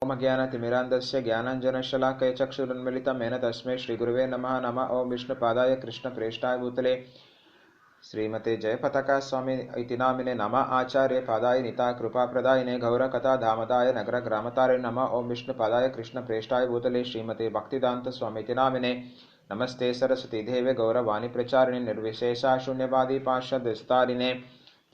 ओमज्ञानतिमिरान्धस्य ज्ञानाञ्जनशलाकया चक्षुरुन्मीलितं येन तस्मै श्रीगुरुवे नमः। नमः ॐ विष्णुपादाय कृष्णप्रेष्ठाय भूतले श्रीमते जयपताका स्वामी इति नामिने नमः। आचार्यपादाय निताय कृपाप्रदायिने गौरकथा धामदाय नगरग्रामतारे नमः। ॐ विष्णुपादाय कृष्णप्रेष्ठाय भूतले श्रीमते भक्तिदान्त स्वामी इति नामिने नमस्ते सरस्वती देवे गौरवाणी प्रचारिणे निर्विशेषा शून्यवादी पार्षदविस्तारिणे।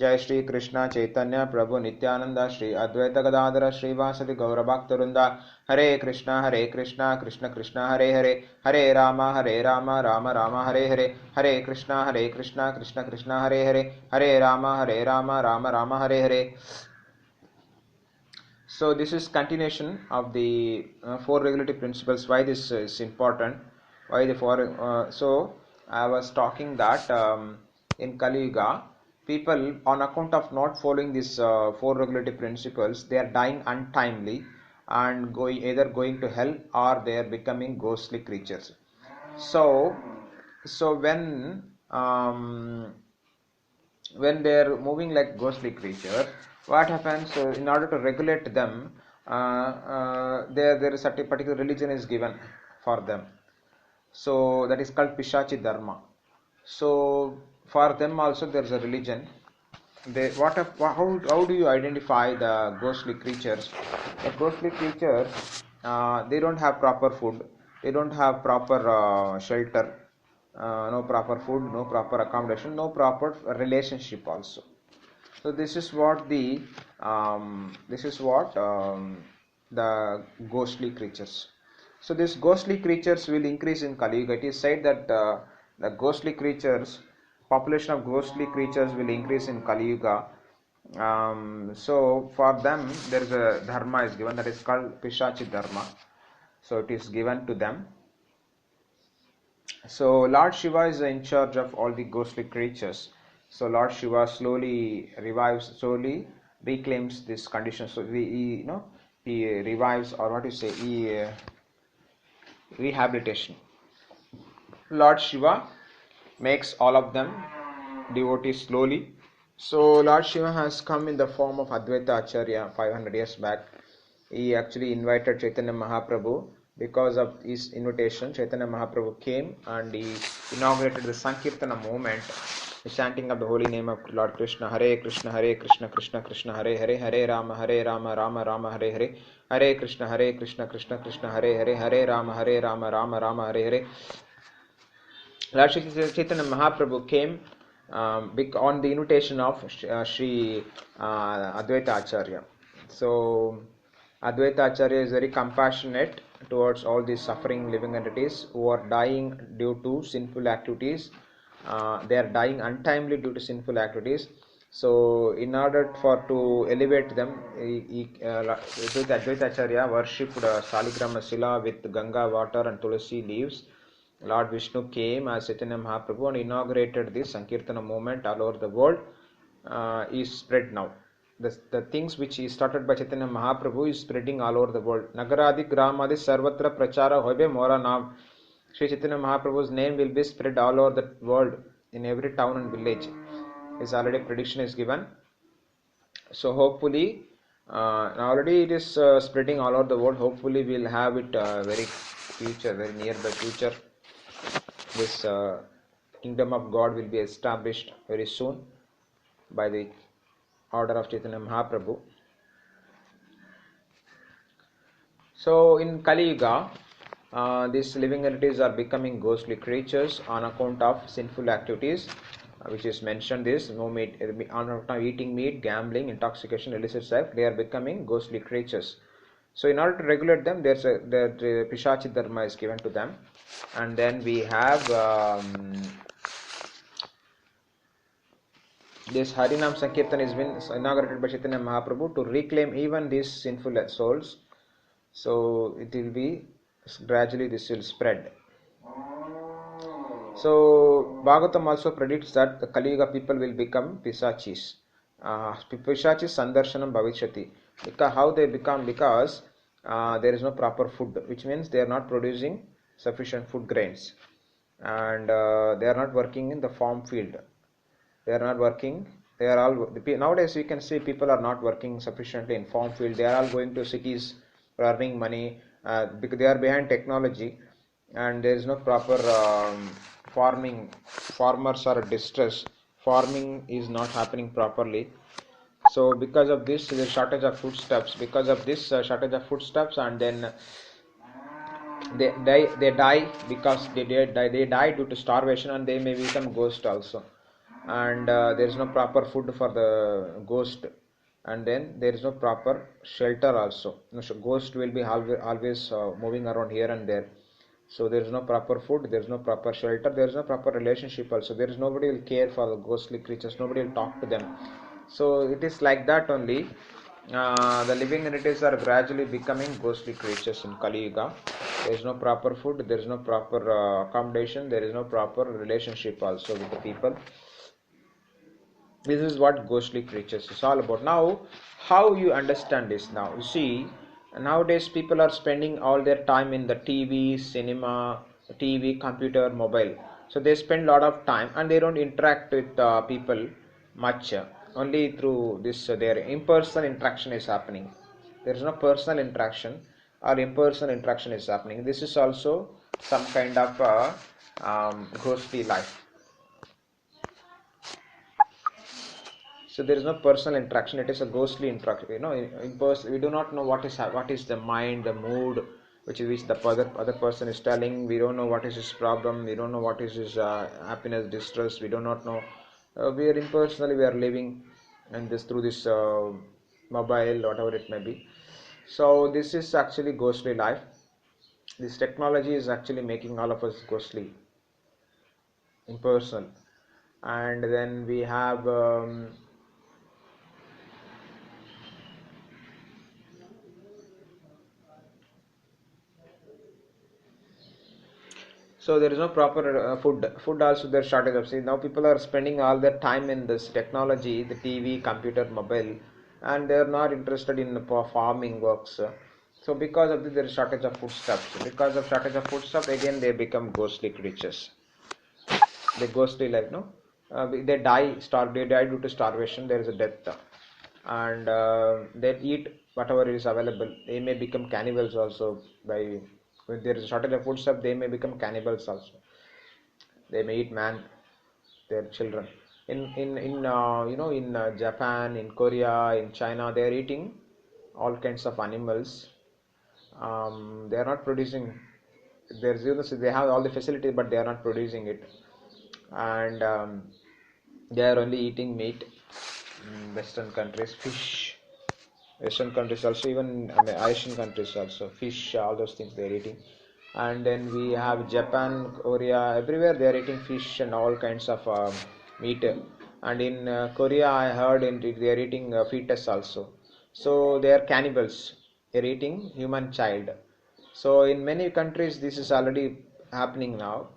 जय श्री कृष्ण चैतन्य प्रभु नित्यानंद श्री अद्वैत गदाधर श्रीवासदि गौरभक्तवृंदा। हरे कृष्णा कृष्ण कृष्ण हरे हरे, हरे राम राम राम हरे हरे, हरे कृष्णा कृष्ण कृष्ण हरे हरे, हरे Ram Ram Ram Hare Hare. So this is continuation of the four regulative principles. Why this is important? Why the four? So I was talking that in Kali Yuga, people on account of not following these four regulative principles, they are dying untimely and going to hell, or they are becoming ghostly creatures. So when they are moving like ghostly creatures, what happens? In order to regulate them, there is a particular religion is given for them. So that is called Pishachi Dharma. So for them also there is a religion. How do you identify the ghostly creatures? The ghostly creatures, they don't have proper food, they don't have proper shelter, no proper food, no proper accommodation, no proper relationship also. So the ghostly creatures. So these ghostly creatures will increase in Kali Yuga. It is said that the ghostly creatures, population of ghostly creatures will increase in Kali Yuga. So for them there is a dharma is given, that is called Pishachi Dharma. So it is given to them. So Lord Shiva is in charge of all the ghostly creatures. So Lord Shiva slowly reclaims this condition. So he revives, or what you say, rehabilitation. Lord Shiva makes all of them devotees slowly. So Lord Shiva has come in the form of Advaita Acharya 500 years back. He actually invited Chaitanya Mahaprabhu. Because of his invitation, Chaitanya Mahaprabhu came and he inaugurated the Sankirtana movement, the chanting of the holy name of Lord Krishna. Hare Krishna Krishna Krishna Hare Hare, Hare Rama Rama Rama Hare Hare, Hare Krishna Krishna Krishna Hare Hare, Hare Rama Rama Hare Hare. Lord Chaitanya Mahaprabhu came on the invitation of Sri Advaita Acharya. So Advaita Acharya is very compassionate towards all these suffering living entities who are dying due to sinful activities. They are dying untimely due to sinful activities. So in order to elevate them, Advaita Acharya worshipped Saligrama Sila with Ganga water and Tulasi leaves. Lord Vishnu came as Chaitanya Mahaprabhu and inaugurated this Sankirtana movement all over the world. Is spread now. The things which is started by Chaitanya Mahaprabhu is spreading all over the world. Nagaradi Gramadi Sarvatra Prachara Hoibe Mora Nam. Sri Chaitanya Mahaprabhu's name will be spread all over the world, in every town and village. His already prediction is given. So hopefully, already it is spreading all over the world. Hopefully, we'll have it very nearby future. This kingdom of God will be established very soon by the order of Chaitanya Mahaprabhu. So in Kali Yuga, these living entities are becoming ghostly creatures on account of sinful activities, which is mentioned this, no meat, on account of eating meat, gambling, intoxication, illicit sex, they are becoming ghostly creatures. So in order to regulate them, the Pishachi Dharma is given to them. And then we have this Harinam Sankirtan has been inaugurated by Chaitanya Mahaprabhu to reclaim even these sinful souls. So it will be gradually, this will spread. So Bhagavatam also predicts that the Kali Yuga people will become Pisachis. Pisachis Sandarshanam Bhavishyati. Because how they become? Because there is no proper food, which means they are not producing sufficient food grains, and they are not working in the farm field. They are not working. They are all nowadays we can see people are not working sufficiently in farm field. They are all going to cities earning money, because they are behind technology, and there is no proper farming. Farmers are distressed. Farming is not happening properly. So because of this, the shortage of foodstuffs. Because of this shortage of foodstuffs, and then they die because they die due to starvation, and they may become ghost also. And there is no proper food for the ghost, and then there is no proper shelter also. So ghost will be always moving around here and there. So there is no proper food, there is no proper shelter, there is no proper relationship also. There is nobody will care for the ghostly creatures, nobody will talk to them. So it is like that only. The living entities are gradually becoming ghostly creatures in Kali Yuga. There is no proper food, there is no proper accommodation, there is no proper relationship also with the people. This is what ghostly creatures is all about. Now, how you understand this? Now, you see, nowadays people are spending all their time in the TV, cinema, TV, computer, mobile. So they spend a lot of time and they don't interact with people much. Only through this, their impersonal interaction is happening. There is no personal interaction, or impersonal interaction is happening. This is also some kind of ghostly life. So there is no personal interaction, it is a ghostly interaction. In person we do not know what is the mind, the mood which the other person is telling. We don't know what is his problem, we don't know what is his happiness, distress. We do not know. We are impersonally, we are living, and this through this mobile, whatever it may be. So this is actually ghostly life. This technology is actually making all of us ghostly, impersonal. And then we have so there is no proper food also. There's shortage of. See, now people are spending all their time in this technology, the TV, computer, mobile, and they are not interested in farming works. So because of this, there is shortage of foodstuffs. Because of shortage of foodstuff, again they become ghostly creatures. They ghostly life, no. They die due to starvation. There is a death, and they eat whatever is available. They may become cannibals also. By when there is a shortage of foodstuff, they may become cannibals also. They may eat man, their children. In Japan, in Korea, in China, they are eating all kinds of animals. They are not producing. They have all the facilities, but they are not producing it. And they are only eating meat. Western countries, fish. Western countries also, even Asian countries also, fish, all those things they are eating. And then we have Japan, Korea, everywhere they are eating fish and all kinds of meat. And in Korea, I heard they are eating fetus also. So they are cannibals. They are eating human child. So in many countries, this is already happening now.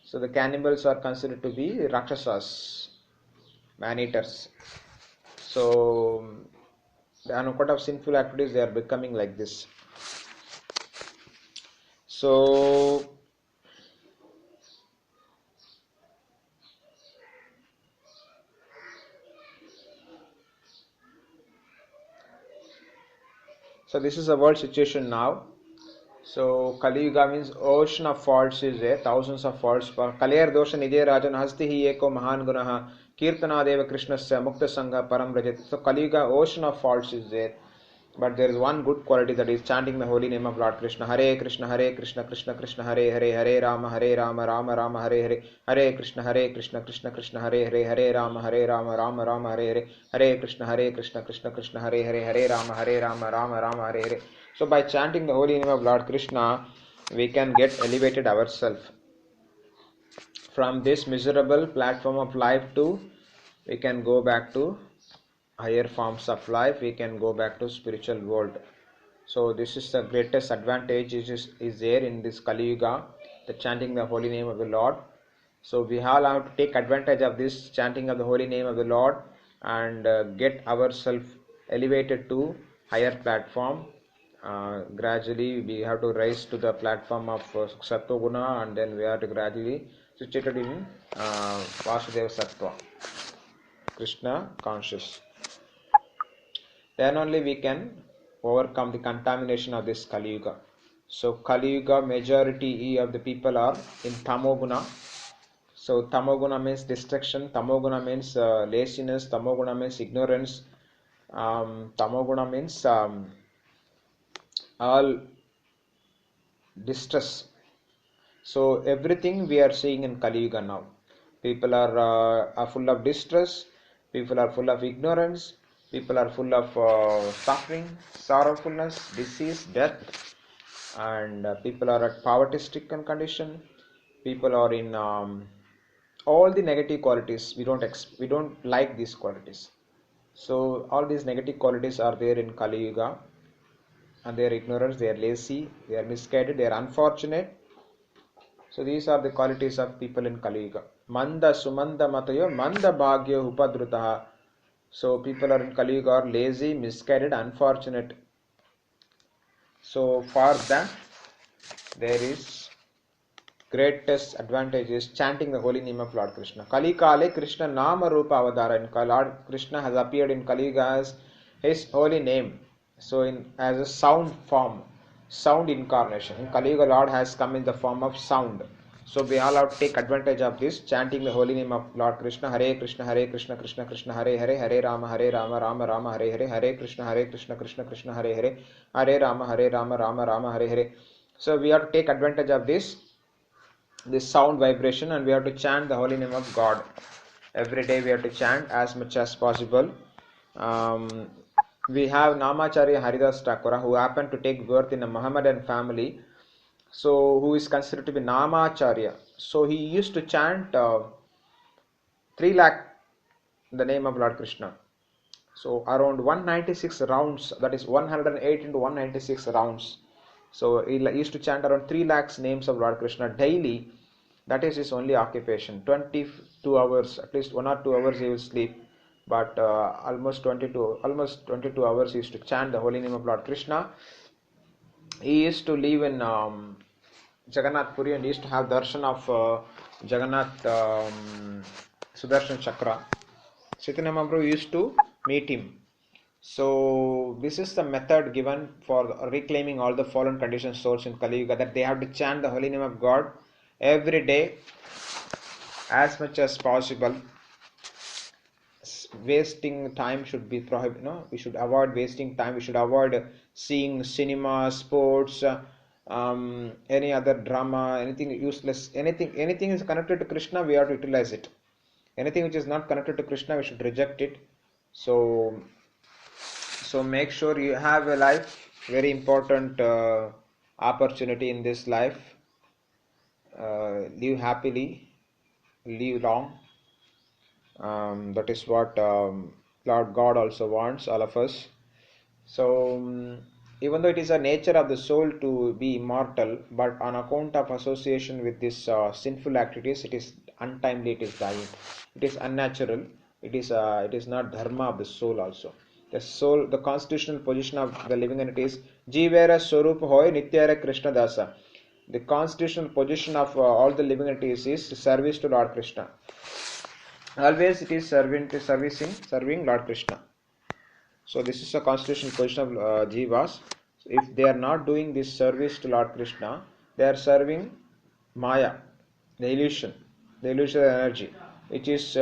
So the cannibals are considered to be rakshasas, man eaters. So on account of sinful activities, they are becoming like this. So this is the world situation now. So Kali Yuga means ocean of faults is there, thousands of faults. Kalir dosha nidhe rajan hasti hi eko mahan gunaha kirtanadeva krishnasya mukta sangha param rajat. So Kali Yuga, ocean of faults is there. But there is one good quality, that is chanting the holy name of Lord Krishna. Hare Krishna, Krishna Krishna, Hare Hare, Hare Rama, Rama Rama, Hare Hare. Hare Krishna, Krishna Krishna, Hare Hare, Hare Rama, Rama Rama, Hare Hare. Hare Krishna, Krishna Krishna, Hare Hare, Hare Rama, Rama Rama, Hare Hare. So by chanting the holy name of Lord Krishna, we can get elevated ourselves from this miserable platform of life to, we can go back to higher forms of life. We can go back to spiritual world. So this is the greatest advantage is there in this Kali Yuga, the chanting the holy name of the Lord. So we all have to take advantage of this chanting of the holy name of the Lord, and get ourselves elevated to higher platform. Gradually we have to rise to the platform of Sattva Guna, and then we have to gradually situated in Vasudeva Sattva, Krishna conscious. Then only we can overcome the contamination of this Kali Yuga. So Kali Yuga, majority of the people are in Tamoguna. So Tamoguna means destruction, Tamoguna means laziness, Tamoguna means ignorance, Tamoguna means all distress. So everything we are seeing in Kali Yuga now. People are full of distress, people are full of ignorance, people are full of suffering, sorrowfulness, disease, death, and people are at poverty stricken condition. People are in all the negative qualities. We don't like these qualities. So all these negative qualities are there in Kali Yuga, and they are ignorant, they are lazy, they are misguided, they are unfortunate. So these are the qualities of people in Kali Yuga. Manda sumanda matayo manda bhagyo upadrutaha. So people are in Kali Yuga are lazy, misguided, unfortunate. So for them, there is greatest advantage is chanting the holy name of Lord Krishna. Kali Kale Krishna Nama Rupa Avadara. Lord Krishna has appeared in Kali Yuga as his holy name. So as a sound form, sound incarnation. In Kali Yuga, Lord has come in the form of sound. So we all have to take advantage of this, chanting the holy name of Lord Krishna. Hare Krishna, Hare Krishna, Krishna Krishna, Hare Hare, Hare Rama, Rama Rama, Hare Hare, Hare Krishna, Krishna Krishna, Hare Hare, Hare Rama, Rama, Hare Hare. So we have to take advantage of this sound vibration, and we have to chant the holy name of God. Every day we have to chant as much as possible. We have Namacharya Haridas Thakura, who happened to take birth in a Mohammedan family, so who is considered to be Namacharya. So he used to chant 3 lakh the name of Lord Krishna. So around 196 rounds, that is 108 into 196 rounds. So he used to chant around 3 lakhs names of Lord Krishna daily. That is his only occupation. 22 hours, at least 1 or 2 hours he will sleep, but almost 22 hours he used to chant the holy name of Lord Krishna. He used to live in Jagannath Puri, and he used to have darshan of Jagannath Sudarshan Chakra. Chaitanya Mahaprabhu used to meet him. So this is the method given for reclaiming all the fallen conditioned souls in Kali Yuga, that they have to chant the holy name of God every day as much as possible. Wasting time should be prohibited. No, we should avoid wasting time. We should avoid seeing cinema, sports, any other drama, anything useless. Anything is connected to Krishna, we have to utilize it. Anything which is not connected to Krishna, we should reject it. So make sure you have a life, very important opportunity in this life. Live happily, live long. That is what Lord God also wants all of us. So even though it is a nature of the soul to be immortal, but on account of association with this sinful activities, it is untimely, it is dying, it is unnatural, it is not dharma of the soul also. The soul, the constitutional position of the living entity is Jivera Swarup Hoy Nityara Krishna Dasa. The constitutional position of all the living entities is service to Lord Krishna. Always it is serving Lord Krishna. So this is a constitutional position of jivas. So if they are not doing this service to Lord Krishna, they are serving Maya, the illusion energy, which is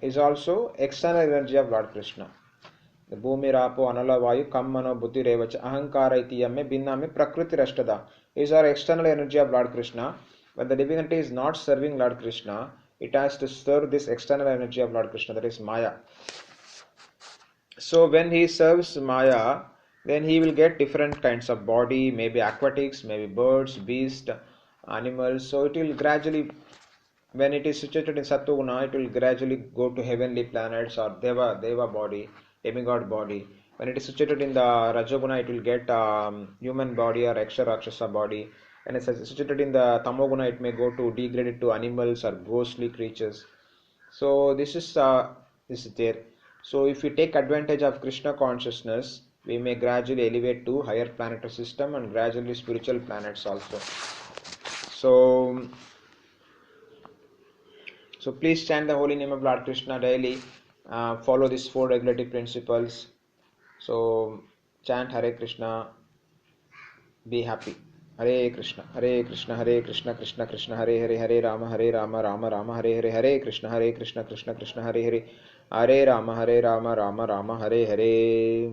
is also external energy of Lord Krishna. The Bhumi Rapo Anala Vayu Kammano Buddhi Revacha Ahankara Itiyame Binname Prakriti Rashtada. These are external energy of Lord Krishna. When the living entity is not serving Lord Krishna, it has to serve this external energy of Lord Krishna, that is Maya. So when he serves Maya, then he will get different kinds of body, maybe aquatics, maybe birds, beasts, animals. So it will gradually, when it is situated in Sattva, it will gradually go to heavenly planets or Deva body, demigod body. When it is situated in the Rajoguna, it will get human body or Eksha Rakshasa body. And it's situated in the Tamoguna, it may go to degraded to animals or ghostly creatures. So this is there. So if we take advantage of Krishna consciousness, we may gradually elevate to higher planetary system and gradually spiritual planets also. So please chant the holy name of Lord Krishna daily. Follow these 4 regulative principles. So Chant Hare Krishna, be happy. Hare Krishna, Hare Krishna, Hare Krishna, Krishna Krishna, Hare Hare, Hare Rama, Rama Rama, Hare Hare, Hare Krishna, Hare Krishna, Krishna Krishna, Hare Hare, Hare Rama, Rama Rama, Hare Hare.